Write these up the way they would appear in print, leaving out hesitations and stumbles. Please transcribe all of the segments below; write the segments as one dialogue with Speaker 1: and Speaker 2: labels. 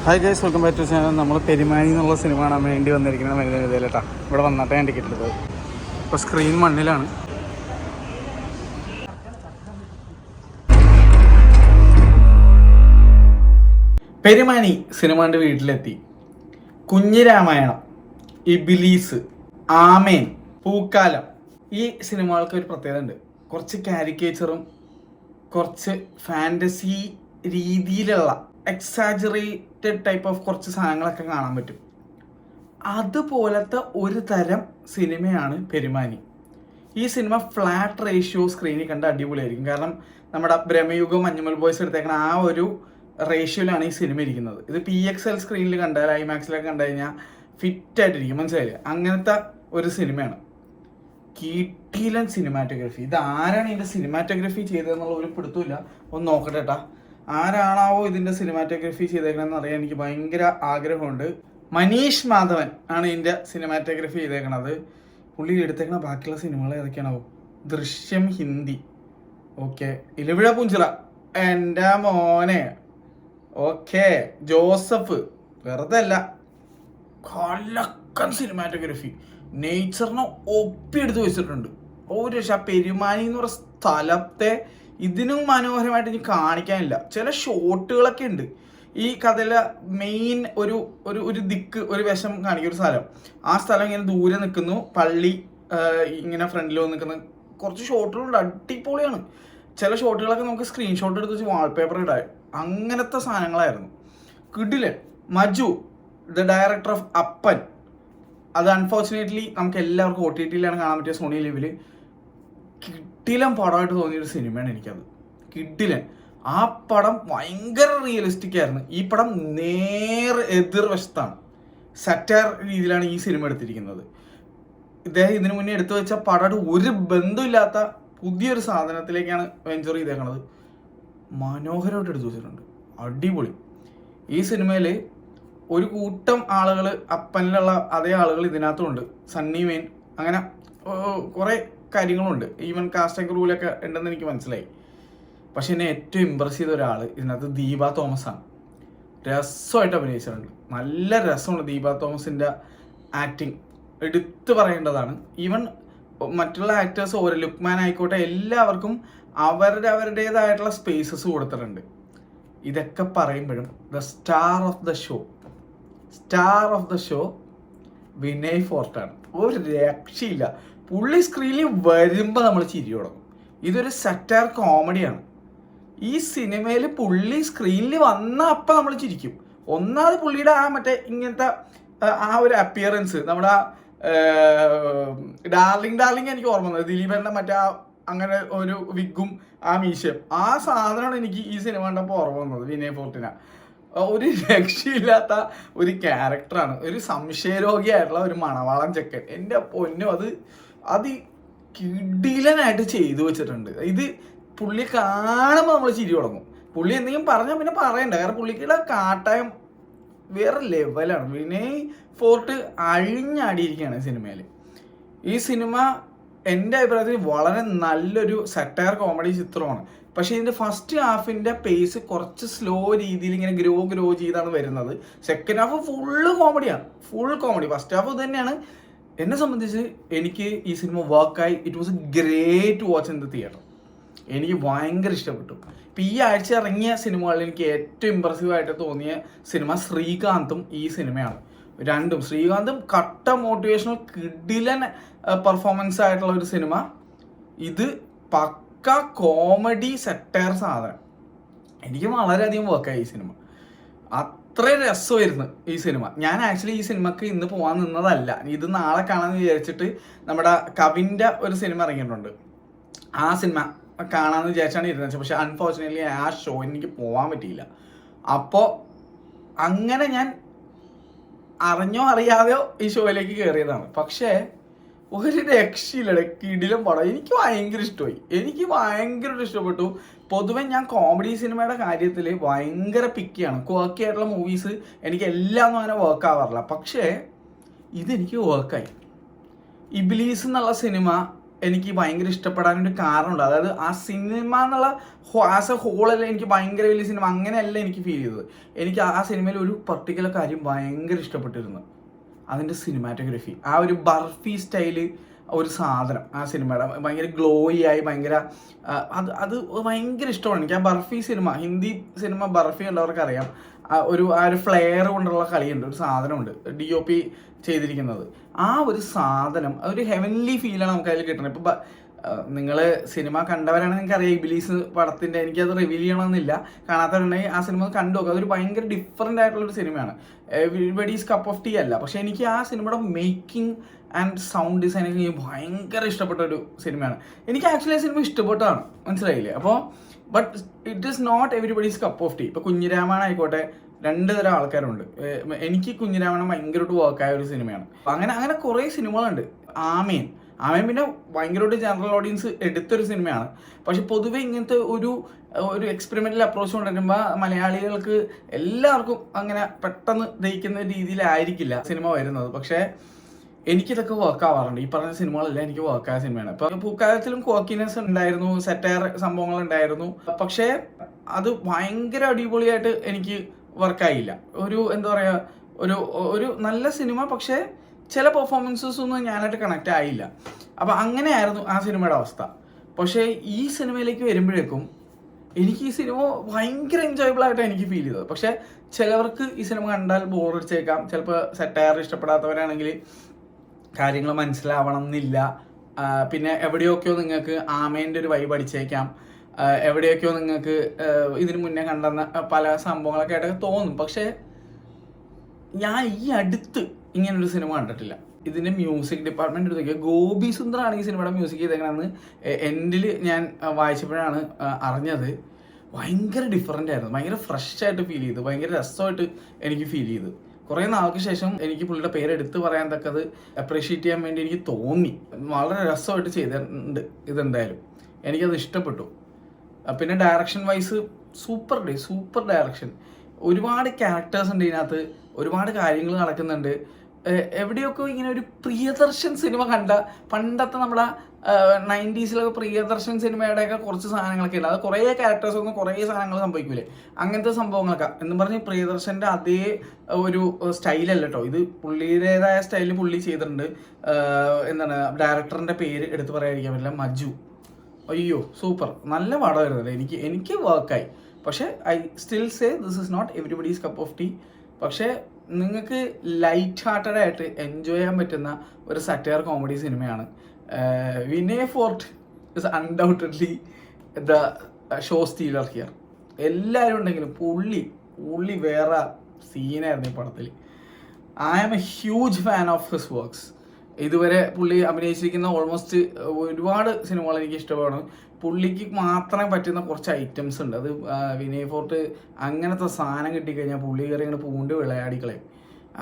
Speaker 1: Hi guys, welcome back to channel. നമ്മൾ പെരുമാനി എന്നുള്ള cinema കാണാൻ വേണ്ടി വന്നിരിക്കുന്ന മരുന്നേട്ടാ. ഇവിടെ വന്നിട്ട് ഞാൻ ടിക്കറ്റ് എടുത്തത്. ഇപ്പോൾ സ്ക്രീൻ മണ്ണിലാണ്. പെരുമാനി സിനിമ വീട്ടിലെത്തി. കുഞ്ഞിരാമായണം, ഇബിലീസ്, ആമേൻ, പൂക്കാലം, ഈ സിനിമകൾക്ക് ഒരു പ്രത്യേകത ഉണ്ട്. കുറച്ച് കാരിക്കേച്ചറും കുറച്ച് ഫാൻറ്റസി രീതിയിലുള്ള എക്സാജറേറ്റഡ് ടൈപ്പ് ഓഫ് കുറച്ച് സാധനങ്ങളൊക്കെ കാണാൻ പറ്റും. അതുപോലത്തെ ഒരു തരം സിനിമയാണ് പെരുമാനി. ഈ സിനിമ ഫ്ലാറ്റ് റേഷ്യോ സ്ക്രീനിൽ കണ്ട് അടിപൊളിയായിരിക്കും. കാരണം നമ്മുടെ ബ്രഹ്മയുഗം മഞ്ഞുമൽ ബോയ്സ് എടുത്തേക്കുന്ന ആ ഒരു റേഷ്യോയിലാണ് ഈ സിനിമ ഇരിക്കുന്നത്. ഇത് PXL സ്ക്രീനിൽ കണ്ടാൽ IMAX-ലൊക്കെ കണ്ടു കഴിഞ്ഞാൽ ഫിറ്റായിട്ടിരിക്കും, മനസ്സിലായില്ലേ? അങ്ങനത്തെ ഒരു സിനിമയാണ്. കിടിലൻ സിനിമാറ്റോഗ്രഫി. ഇത് ആരാണ് ഇതിൻ്റെ സിനിമാറ്റോഗ്രഫി ചെയ്തതെന്നുള്ള ഒരു പിടുത്തമില്ല. ഒന്ന് നോക്കട്ടെ കേട്ടാ, ആരാണാവോ ഇതിൻ്റെ സിനിമാറ്റോഗ്രഫി ചെയ്തേക്കണമെന്ന് അറിയാൻ എനിക്ക് ഭയങ്കര ആഗ്രഹമുണ്ട്. മനീഷ് മാധവൻ ആണ് ഇതിൻ്റെ സിനിമാറ്റോഗ്രഫി ചെയ്തേക്കണത്. പുള്ളി എടുത്തേക്കണ ബാക്കിയുള്ള സിനിമകൾ ഏതൊക്കെയാണാവോ? ദൃശ്യം ഹിന്ദി, ഓക്കെ. ഇലവിഴ പുഞ്ചിറ, എൻ്റെ മോനെ, ഓക്കെ. ജോസഫ്, വെറുതെ അല്ല, കലക്കൻ സിനിമാറ്റോഗ്രഫി. നേച്ചറിനെ ഒപ്പിയെടുത്ത് വെച്ചിട്ടുണ്ട്. ഒരു രക്ഷ. പെരുമാനി എന്ന് പറയുന്ന സ്ഥലത്തെ ഇതിനും മനോഹരമായിട്ട് ഇനി കാണിക്കാനില്ല. ചില ഷോട്ടുകളൊക്കെ ഉണ്ട്. ഈ കഥയിലെ മെയിൻ ഒരു ദിക്ക്, ഒരു വശം കാണിക്കുന്ന ഒരു സ്ഥലം. ആ സ്ഥലം ഇങ്ങനെ ദൂരെ നിൽക്കുന്നു, പള്ളി ഇങ്ങനെ ഫ്രണ്ടിൽ വന്ന് നിൽക്കുന്ന കുറച്ച് ഷോട്ടുകളുണ്ട്. അടിപൊളിയാണ്. ചില ഷോട്ടുകളൊക്കെ നമുക്ക് സ്ക്രീൻഷോട്ട് എടുത്ത് വെച്ച് വാൾപേപ്പർ ഇടാൻ, അങ്ങനത്തെ സാധനങ്ങളായിരുന്നു. കിടിലൻ. മജു, ദ ഡയറക്ടർ ഓഫ് അപ്പൻ, അത് അൺഫോർച്ചുനേറ്റ്ലി നമുക്ക് എല്ലാവർക്കും OTT-യിലാണ് കാണാൻ പറ്റിയ, സോണി ലിവിൽ. കിടിലൻ പടമായിട്ട് തോന്നിയൊരു സിനിമയാണ് എനിക്കത്. കിടിലൻ. ആ പടം ഭയങ്കര റിയലിസ്റ്റിക് ആയിരുന്നു. ഈ പടം എതിർവശത്താണ്. സറ്റാർ രീതിയിലാണ് ഈ സിനിമ എടുത്തിരിക്കുന്നത്. ഇദ്ദേഹം ഇതിനു മുന്നേ എടുത്തു വെച്ച പടമായിട്ട് ഒരു ബന്ധമില്ലാത്ത പുതിയൊരു സാധനത്തിലേക്കാണ് വെഞ്ചർ ചെയ്തേക്കണത്. മനോഹരമായിട്ട് എടുത്തു വെച്ചിട്ടുണ്ട്. അടിപൊളി. ഈ സിനിമയിൽ ഒരു കൂട്ടം ആളുകൾ, അപ്പനിലുള്ള അതേ ആളുകൾ ഇതിനകത്തുണ്ട്. സണ്ണി വെയിൻ, അങ്ങനെ കുറേ കാര്യങ്ങളുണ്ട്. ഈവൻ കാസ്റ്റ് ആൻഡ് ക്രൂവിലൊക്കെ ഉണ്ടെന്ന് എനിക്ക് മനസ്സിലായി. പക്ഷെ എന്നെ ഏറ്റവും ഇമ്പ്രസ് ചെയ്ത ഒരാൾ ഇതിനകത്ത് ദീപ തോമസ് ആണ്. രസമായിട്ട് അഭിനയിച്ചിട്ടുണ്ട്. നല്ല രസമുണ്ട് ദീപ തോമസിൻ്റെ ആക്ടിങ്, എടുത്തു പറയേണ്ടതാണ്. ഈവൻ മറ്റുള്ള ആക്ടേഴ്സ്, ഓരോ ലുക്മാൻ ആയിക്കോട്ടെ, എല്ലാവർക്കും അവരുടേതായിട്ടുള്ള സ്പേസസ് കൊടുത്തിട്ടുണ്ട്. ഇതൊക്കെ പറയുമ്പോഴും star of the show Vinay ഫോർട്ടാണ്. ഒരു രക്ഷയില്ല. പുള്ളി സ്ക്രീനിൽ വരുമ്പോൾ നമ്മൾ ചിരി തുടങ്ങും. ഇതൊരു സറ്റാർ കോമഡിയാണ്. ഈ സിനിമയിൽ പുള്ളി സ്ക്രീനിൽ വന്ന അപ്പം നമ്മൾ ചിരിക്കും. ഒന്നാമത് പുള്ളിയുടെ ആ മറ്റേ ഇങ്ങനത്തെ ആ ഒരു അപ്പിയറൻസ്, നമ്മുടെ ഡാർലിംഗ് എനിക്ക് ഓർമ്മ വന്നത്. ദിലീപേട്ടൻ്റെ മറ്റേ അങ്ങനെ ഒരു വിഗും ആ മീശയും, ആ സാധനമാണ് എനിക്ക് ഈ സിനിമ കണ്ടപ്പോൾ ഓർമ്മ വന്നത്. വിനയ് ഫോർട്ടിന ഒരു രക്ഷയില്ലാത്ത ഒരു ക്യാരക്ടറാണ്. ഒരു സംശയരോഗിയായിട്ടുള്ള ഒരു മണവാളൻ ചെക്കൻ. എൻ്റെ പൊന്നു, അത് കിടിലനായിട്ട് ചെയ്തു വെച്ചിട്ടുണ്ട്. ഇത് പുള്ളി കാണുമ്പോൾ നമ്മൾ ചിരി തുടങ്ങും. പുള്ളി എന്തെങ്കിലും പറഞ്ഞാൽ പിന്നെ പറയണ്ട, കാരണം പുള്ളിക്കുള്ള കാട്ടായം വേറെ ലെവലാണ്. വിനയ് ഫോർട്ട് അഴിഞ്ഞാടിയിരിക്കുകയാണ് സിനിമയിൽ. ഈ സിനിമ എൻ്റെ അഭിപ്രായത്തിൽ വളരെ നല്ലൊരു സറ്റയർ കോമഡി ചിത്രമാണ്. പക്ഷേ ഇതിൻ്റെ ഫസ്റ്റ് ഹാഫിൻ്റെ പേസ് കുറച്ച് സ്ലോ രീതിയിൽ ഇങ്ങനെ ഗ്രോ ചെയ്താണ് വരുന്നത്. സെക്കൻഡ് ഹാഫ് ഫുൾ കോമഡിയാണ്. ഫസ്റ്റ് ഹാഫ് ഇത് തന്നെയാണ്. എന്നെ സംബന്ധിച്ച് എനിക്ക് ഈ സിനിമ വർക്കായി. It was a great watch in the theatre. എനിക്ക് ഭയങ്കര ഇഷ്ടപ്പെട്ടു. ഇപ്പം ഈ ആഴ്ച ഇറങ്ങിയ സിനിമകളിൽ എനിക്ക് ഏറ്റവും ഇമ്പ്രസീവായിട്ട് തോന്നിയ സിനിമ ശ്രീകാന്തും ഈ സിനിമയാണ്. രണ്ടും, ശ്രീകാന്തും കട്ട മോട്ടിവേഷണൽ കിടിലൻ പെർഫോമൻസ് ആയിട്ടുള്ള ഒരു സിനിമ. ഇത് പക്ക കോമഡി സെറ്റയർ സാധനം. എനിക്ക് വളരെയധികം വർക്കായി ഈ സിനിമ. അത്ര രസമായിരുന്നു ഈ സിനിമ. ഞാൻ ആക്ച്വലി ഈ സിനിമക്ക് ഇന്ന് പോകാൻ നിന്നതല്ല, ഇത് നാളെ കാണാമെന്ന് വിചാരിച്ചിട്ട് നമ്മുടെ കവിൻ്റെ ഒരു സിനിമ ഇറങ്ങിയിട്ടുണ്ട്. ആ സിനിമ കാണാമെന്ന് വിചാരിച്ചാണ് ഇരുന്നത്. പക്ഷെ അൺഫോർച്ചുനേറ്റ്ലി ആ ഷോ എനിക്ക് പോകാൻ പറ്റിയില്ല. അപ്പോൾ അങ്ങനെ ഞാൻ അറിഞ്ഞോ അറിയാതെയോ ഈ ഷോയിലേക്ക് കയറിയതാണ്. പക്ഷേ ഒരു രക്ഷയില്ല, കിടിലം പടം. എനിക്ക് ഭയങ്കര ഇഷ്ടമായി. എനിക്ക് ഭയങ്കര ഇഷ്ടപ്പെട്ടു. പൊതുവെ ഞാൻ കോമഡി സിനിമയുടെ കാര്യത്തിൽ ഭയങ്കര പിക്കിയാണ്. ക്വാക്കി ആയിട്ടുള്ള മൂവീസ് എനിക്ക് എല്ലാം ഒന്നും അങ്ങനെ വർക്ക് ആവാറില്ല. പക്ഷേ ഇതെനിക്ക് വർക്കായി. ഇബിലീസ് എന്നുള്ള സിനിമ എനിക്ക് ഭയങ്കര ഇഷ്ടപ്പെടാനൊരു കാരണമുണ്ട്. അതായത് ആ സിനിമ എന്നുള്ള ആസ് എ ഹോളല്ല എനിക്ക് ഭയങ്കര വലിയ സിനിമ അങ്ങനെയല്ല എനിക്ക് ഫീൽ ചെയ്തത്. എനിക്ക് ആ സിനിമയിൽ ഒരു പർട്ടിക്കുലർ കാര്യം ഭയങ്കര ഇഷ്ടപ്പെട്ടിരുന്നു, അതിൻ്റെ സിനിമാറ്റോഗ്രഫി. ആ ഒരു ബർഫി സ്റ്റൈല് ഒരു സാധനം ആ സിനിമയുടെ ഭയങ്കര ഗ്ലോയി ആയി ഭയങ്കര അത് ഭയങ്കര ഇഷ്ടമാണ് എനിക്ക്. ആ ബർഫി സിനിമ, ഹിന്ദി സിനിമ ബർഫി ഉള്ളവർക്ക് അറിയാം. ആ ഒരു ഫ്ലെയർ കൊണ്ടുള്ള കളിയുണ്ട്, ഒരു സാധനമുണ്ട് DOP ചെയ്തിരിക്കുന്നത്. ആ ഒരു സാധനം ഒരു ഹെവൻലി ഫീലാണ് നമുക്ക് അതിൽ കിട്ടുന്നത്. ഇപ്പം നിങ്ങൾ സിനിമ കണ്ടവരാണ് നിങ്ങൾക്ക് അറിയാം ഇബിലീസ് പടത്തിൻ്റെ, എനിക്കത് റിവീൽ ചെയ്യണമെന്നില്ല, കാണാത്തവരുണ്ടെങ്കിൽ ആ സിനിമ കണ്ടു നോക്കുക. അതൊരു ഭയങ്കര ഡിഫറെൻ്റ് ആയിട്ടുള്ളൊരു സിനിമയാണ്, എവരിബഡീസ് കപ്പ് ഓഫ് ടീ അല്ല. പക്ഷേ എനിക്ക് ആ സിനിമയുടെ മേക്കിംഗ് ആൻഡ് സൗണ്ട് ഡിസൈൻ ഒക്കെ ഭയങ്കര ഇഷ്ടപ്പെട്ട ഒരു സിനിമയാണ്. എനിക്ക് ആക്ച്വലി ആ സിനിമ ഇഷ്ടപ്പെട്ടാണ്, മനസ്സിലായില്ലേ? അപ്പോൾ but it is not everybody's cup of tea. ഇപ്പോൾ കുഞ്ഞിരാമായണം ആയിക്കോട്ടെ, 2 തരം ആൾക്കാരുണ്ട്. എനിക്ക് കുഞ്ഞിരാമായണം ഭയങ്കരമായിട്ട് വർക്കായ ഒരു സിനിമയാണ്. അങ്ങനെ കുറേ സിനിമകളുണ്ട്. ആമേൻ പിന്നെ ഭയങ്കരമായിട്ട് ജനറൽ ഓഡിയൻസ് എടുത്തൊരു സിനിമയാണ്. പക്ഷെ പൊതുവെ ഇങ്ങനത്തെ ഒരു എക്സ്പെരിമെൻ്റൽ അപ്രോച്ച് കൊണ്ടുവരുമ്പോൾ മലയാളികൾക്ക് എല്ലാവർക്കും അങ്ങനെ പെട്ടെന്ന് ദഹിക്കുന്ന രീതിയിലായിരിക്കില്ല സിനിമ വരുന്നത്. പക്ഷേ എനിക്കിതൊക്കെ വർക്ക് ആവാറുണ്ട്. ഈ പറഞ്ഞ സിനിമകളെല്ലാം എനിക്ക് വർക്കായ സിനിമയാണ്. ഇപ്പം പൂക്കാലത്തിലും കോക്കിനെസ് ഉണ്ടായിരുന്നു, സെറ്റയർ സംഭവങ്ങൾ ഉണ്ടായിരുന്നു. പക്ഷേ അത് ഭയങ്കര അടിപൊളിയായിട്ട് എനിക്ക് വർക്കായില്ല. എന്താ പറയുക, ഒരു നല്ല സിനിമ, പക്ഷേ ചില പെർഫോമൻസസ് ഒന്നും ഞാനായിട്ട് കണക്റ്റ് ആയില്ല. അപ്പം അങ്ങനെയായിരുന്നു ആ സിനിമയുടെ അവസ്ഥ. പക്ഷേ ഈ സിനിമയിലേക്ക് വരുമ്പോഴേക്കും എനിക്ക് ഈ സിനിമ ഭയങ്കര എൻജോയബിൾ ആയിട്ടാണ് എനിക്ക് ഫീൽ ചെയ്തത്. പക്ഷേ ചിലവർക്ക് ഈ സിനിമ കണ്ടാൽ ബോറടിച്ചേക്കാം. ചിലപ്പോൾ സെറ്റയർ ഇഷ്ടപ്പെടാത്തവരാണെങ്കിൽ കാര്യങ്ങൾ മനസ്സിലാവണം എന്നില്ല. പിന്നെ എവിടെയൊക്കെയോ നിങ്ങൾക്ക് ആമേൻ്റെ ഒരു വൈബ് അടിച്ചേക്കാം, എവിടെയൊക്കെയോ നിങ്ങൾക്ക് ഇതിനു മുന്നേ കണ്ടെന്ന പല സംഭവങ്ങളൊക്കെ ആയിട്ടൊക്കെ തോന്നും. പക്ഷേ ഞാൻ ഈ അടുത്ത് ഇങ്ങനൊരു സിനിമ കണ്ടിട്ടില്ല. ഇതിൻ്റെ മ്യൂസിക് ഡിപ്പാർട്ട്മെൻറ്റ് എടുത്തൊക്കെ ഗോപി സുന്ദറാണ് ഈ സിനിമയുടെ മ്യൂസിക് ചെയ്തേക്കണമെന്ന് എൻഡിൽ ഞാൻ വായിച്ചപ്പോഴാണ് അറിഞ്ഞത്. ഭയങ്കര ഡിഫറൻ്റ് ആയിരുന്നു, ഭയങ്കര ഫ്രഷ് ആയിട്ട് ഫീൽ ചെയ്തു, ഭയങ്കര രസമായിട്ട് എനിക്ക് ഫീൽ ചെയ്തു. കുറേ നാൾക്ക് ശേഷം എനിക്ക് പുള്ളിയുടെ പേര് എടുത്ത് പറയാൻ തക്കത് അപ്രീഷിയേറ്റ് ചെയ്യാൻ വേണ്ടി എനിക്ക് തോന്നി. വളരെ രസമായിട്ട് ചെയ്തിട്ടുണ്ട് ഇതെന്തായാലും, എനിക്കത് ഇഷ്ടപ്പെട്ടു. പിന്നെ ഡയറക്ഷൻ വൈസ് സൂപ്പർ ഡയറക്ഷൻ. ഒരുപാട് ക്യാരക്ടേഴ്സ് ഉണ്ട് ഇതിനകത്ത്, ഒരുപാട് കാര്യങ്ങൾ നടക്കുന്നുണ്ട്. എവിടെയൊക്കെ ഇങ്ങനെ ഒരു പ്രിയദർശൻ സിനിമ കണ്ട പണ്ടത്തെ നമ്മുടെ 90s പ്രിയദർശൻ സിനിമയുടെയൊക്കെ കുറച്ച് സാധനങ്ങളൊക്കെ ഉണ്ട്. അത് കുറേ ക്യാരക്ടേഴ്സ് ഒന്നും കുറേ സാധനങ്ങൾ സംഭവിക്കൂലേ, അങ്ങനത്തെ സംഭവങ്ങളൊക്കെ എന്നും പറഞ്ഞ് പ്രിയദർശൻ്റെ അതേ ഒരു സ്റ്റൈലല്ല കേട്ടോ ഇത്. പുള്ളിയുടേതായ സ്റ്റൈലിൽ പുള്ളി ചെയ്തിട്ടുണ്ട്. എന്താണ് ഡയറക്ടറിൻ്റെ പേര് എടുത്ത് പറയാതിരിക്കാൻ പറ്റില്ല, മജു. അയ്യോ സൂപ്പർ, നല്ല പടമായിരുന്നല്ലേ. എനിക്ക് വർക്കായി. പക്ഷേ I still say this is not everybody's cup of tea. പക്ഷേ നിങ്ങൾക്ക് ലൈറ്റ് ഹാർട്ടഡ് ആയിട്ട് എൻജോയ് ചെയ്യാൻ പറ്റുന്ന ഒരു സറ്റയർ കോമഡി സിനിമയാണ്. Vinay Forrt is undoubtedly the show stealer here. എല്ലാവരും ഉണ്ടെങ്കിലും പുള്ളി വേറെ സീനായിരുന്നു ഈ പടത്തിൽ. I am a huge fan of his works. ഇതുവരെ പുള്ളി അഭിനയിച്ചിരിക്കുന്ന ഓൾമോസ്റ്റ് ഒരുപാട് സിനിമകൾ എനിക്ക് ഇഷ്ടമാണ്. പുള്ളിക്ക് മാത്രമേ പറ്റുന്ന കുറച്ച് ഐറ്റംസ് ഉണ്ട്. അത് വിനയ് ഫോർട്ട് അങ്ങനത്തെ സാധനം കിട്ടിക്കഴിഞ്ഞാൽ പുള്ളി കയറി ഇങ്ങനെ പൂണ്ട് വിളയാടിക്കളയും.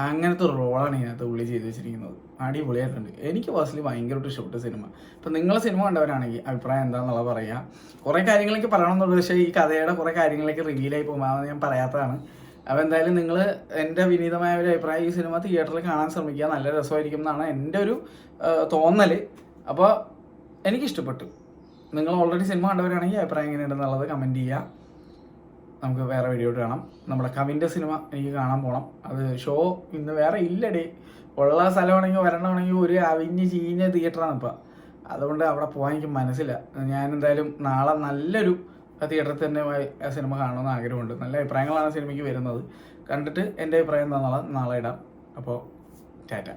Speaker 1: അങ്ങനത്തെ റോളാണ് ഇതിനകത്ത് പുള്ളി ചെയ്ത് വെച്ചിരിക്കുന്നത്. അടിപൊളിയായിട്ടുണ്ട്. എനിക്ക് പേഴ്സണലി ഭയങ്കരമായിട്ട് ഇഷ്ടപ്പെട്ട സിനിമ. ഇപ്പം നിങ്ങൾ സിനിമ കണ്ടവരാണെങ്കിൽ അഭിപ്രായം എന്താണെന്നുള്ളത് പറയുക. കുറേ കാര്യങ്ങളൊക്കെ പറയണമെന്നുള്ളത്, പക്ഷേ ഈ കഥയുടെ കുറേ കാര്യങ്ങളൊക്കെ റിവീലായി പോകുമ്പോൾ ഞാൻ പറയാത്തതാണ്. അപ്പോൾ എന്തായാലും നിങ്ങൾ എൻ്റെ വിനീതമായ ഒരു അഭിപ്രായം, ഈ സിനിമ തിയേറ്ററിൽ കാണാൻ ശ്രമിക്കുക, നല്ല രസമായിരിക്കും എന്നാണ് എൻ്റെ ഒരു തോന്നൽ. അപ്പോൾ എനിക്കിഷ്ടപ്പെട്ടു. നിങ്ങൾ ഓൾറെഡി സിനിമ കണ്ടവരാണെങ്കിൽ അഭിപ്രായം എങ്ങനെയുണ്ടെന്നുള്ളത് കമൻറ്റ് ചെയ്യുക. നമുക്ക് വേറെ വീഡിയോ കാണാം. നമ്മുടെ കവിൻ്റെ സിനിമ എനിക്ക് കാണാൻ പോകണം. അത് ഷോ ഇന്ന് വേറെ ഇല്ലടേ. ഉള്ള സ്ഥലമാണെങ്കിൽ വരണമെങ്കിൽ ഒരു അവിഞ്ഞ് ചീഞ്ഞ തിയേറ്ററാണ് ഇപ്പം. അതുകൊണ്ട് അവിടെ പോകാൻ എനിക്ക് മനസ്സില്ല. ഞാൻ എന്തായാലും നാളെ നല്ലൊരു തിയേറ്ററിൽ തന്നെ സിനിമ കാണണമെന്ന് ആഗ്രഹമുണ്ട്. നല്ല അഭിപ്രായങ്ങളാണ് സിനിമയ്ക്ക് വരുന്നത്. കണ്ടിട്ട് എൻ്റെ അഭിപ്രായം എന്താണെന്നുള്ളത് നാളെ ഇടാം. അപ്പോൾ ടാറ്റ.